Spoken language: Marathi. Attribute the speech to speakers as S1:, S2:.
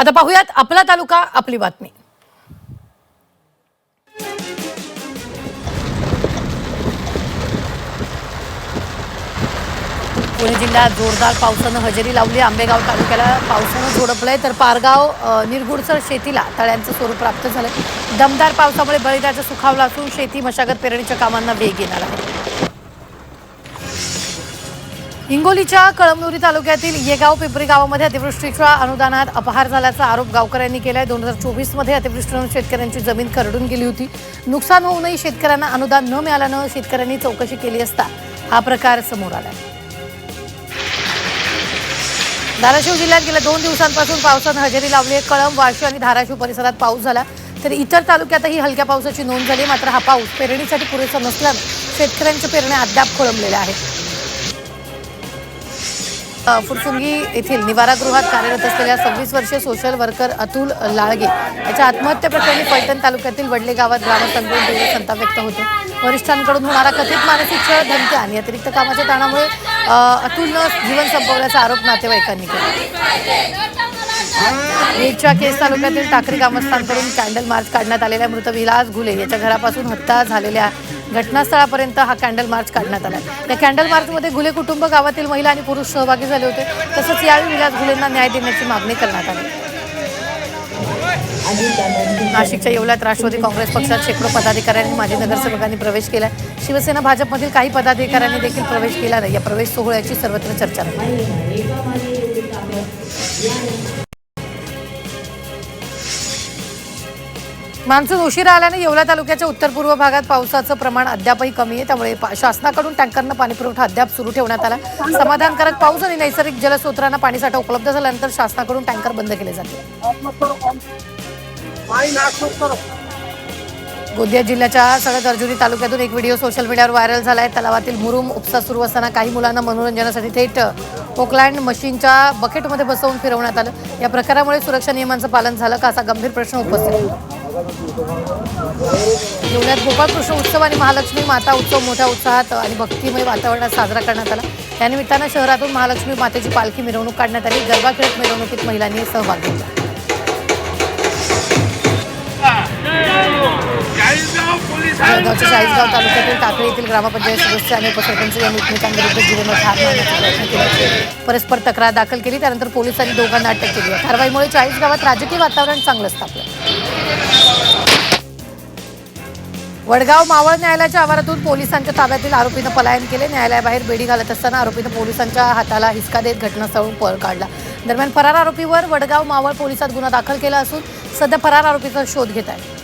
S1: आता पाहूयात आपला तालुका आपली बातमी। पुणे जिल्ह्यात जोरदार पावसानं हजेरी लावली। आंबेगाव तालुक्याला पावसानं झोडपलंय तर पारगाव निरगुडसर शेतीला तळ्यांचं स्वरूप प्राप्त झालंय। दमदार पावसामुळे बळीराजा सुखावला असून शेती मशागत पेरणीच्या कामांना वेग येणार आहे। हिंगोलीच्या कळमनुरी तालुक्यातील येगाव पिंपरी गावामध्ये अतिवृष्टीच्या अनुदानात अपहार झाल्याचा आरोप गावकऱ्यांनी केलाय। 2024 मध्ये अतिवृष्टीने शेतकऱ्यांची जमीन खरडून गेली होती। नुकसान होऊनही शेतकऱ्यांना अनुदान न मिळाल्यानं शेतकऱ्यांनी चौकशी केली असता हा प्रकार समोर आला। धाराशिव जिल्ह्यात गेल्या 2 दिवसांपासून पावसानं हजेरी लावली आहे। कळंब, वाशी आणि धाराशिव परिसरात पाऊस झाला तर इतर तालुक्यातही हलक्या पावसाची नोंद झाली। मात्र हा पाऊस पेरणीसाठी पुरेसा नसल्यानं शेतकऱ्यांच्या पेरण्या अद्याप खोळंबलेल्या आहेत। फुरसुंगी येथील निवारागृहात कार्यरत असलेल्या 26 वर्षीय सोशल वर्कर अतुल लाळगे याच्या आत्महत्येप्रकरणी पैठण तालुक्यातील वडले गावात ग्रामस्थांकडून तीव्र संताप व्यक्त होतो। वरिष्ठांकडून होणारा कथित मानसिक छळ, धमक्या आणि अतिरिक्त कामाच्या ताणामुळे अतुलनं जीवन संपवल्याचा आरोप नातेवाईकांनी केला। बीडच्या केस तालुक्यातील टाकरी ग्रामस्थांकडून कॅन्डल मार्च काढण्यात आलेल्या मृत विलास घुले याच्या घरापासून हत्या झालेल्या घटनास्थळापर्यंत हा कॅन्डल मार्च काढण्यात आला। या कॅन्डल मार्चमध्ये घुले कुटुंब, गावातील महिला आणि पुरुष सहभागी झाले होते। तसंच यावेळी विलास घुलेंना न्याय देण्याची मागणी करण्यात आली। नाशिकच्या येवल्यात राष्ट्रवादी काँग्रेस पक्षात शेकडो पदाधिकाऱ्यांनी, माजी नगरसेवकांनी प्रवेश केला। शिवसेना भाजपमधील काही पदाधिकाऱ्यांनी देखील प्रवेश केला नाही। या प्रवेश सोहळ्याची सर्वत्र चर्चा झाली। मान्सून उशिरा आल्याने येवला तालुक्याच्या उत्तर पूर्व भागात पावसाचं प्रमाण अद्यापही कमी आहे। त्यामुळे शासनाकडून टँकरनं पाणीपुरवठा अद्याप सुरू ठेवण्यात आला। समाधानकारक पाऊस आणि नैसर्गिक जलस्रोतांना पाणीसाठा उपलब्ध झाल्यानंतर शासनाकडून टँकर बंद केले जातील। गोंदिया जिल्ह्याच्या सगळ्यात अर्जुनी तालुक्यातून एक व्हिडिओ सोशल मीडियावर व्हायरल झाला आहे। तलावातील मुरुम उपसा सुरू असताना काही मुलांना मनोरंजनासाठी थेट पोकलँड मशीनच्या बकेटमध्ये बसवून फिरवण्यात आलं। या प्रकारामुळे सुरक्षा नियमांचं पालन झालं का असा गंभीर प्रश्न उपस्थित होतो। येवल्यात गोपाळकृष्ण उत्सव आणि महालक्ष्मी माता उत्सव मोठ्या उत्साहात आणि भक्तिमय वातावरणात साजरा करण्यात आला। त्यानिमित्तानं शहरातून महालक्ष्मी मातेची पालखी मिरवणूक काढण्यात आली। गरबा खेळत मिरवणुकीत महिलांनी सहभाग घेतला। जळगावच्या चाळीसगाव तालुक्यातील टाकळी येथील ग्रामपंचायत सदस्य आणि उपसरपंच यांनी एकमेकांविरुद्ध जीवनभर ठार मारण्याचा प्रयत्न केल्याची परस्पर तक्रार दाखल केली। त्यानंतर पोलिसांनी दोघांना अटक केली। कारवाईमुळे चाळीसगावात राजकीय वातावरण चांगलंच तापलं। वडगाव मावळ न्यायालयाच्या आवारातून पोलिसांच्या ताब्यातील आरोपीनं पलायन केले। न्यायालयाबाहेर बेडी घालत असताना आरोपीनं पोलिसांच्या हाताला हिसका देत घटनास्थळावरून पळ काढला। दरम्यान फरार आरोपीवर वडगाव मावळ पोलिसात गुन्हा दाखल केला असून सध्या फरार आरोपीचा शोध घेत आहेत।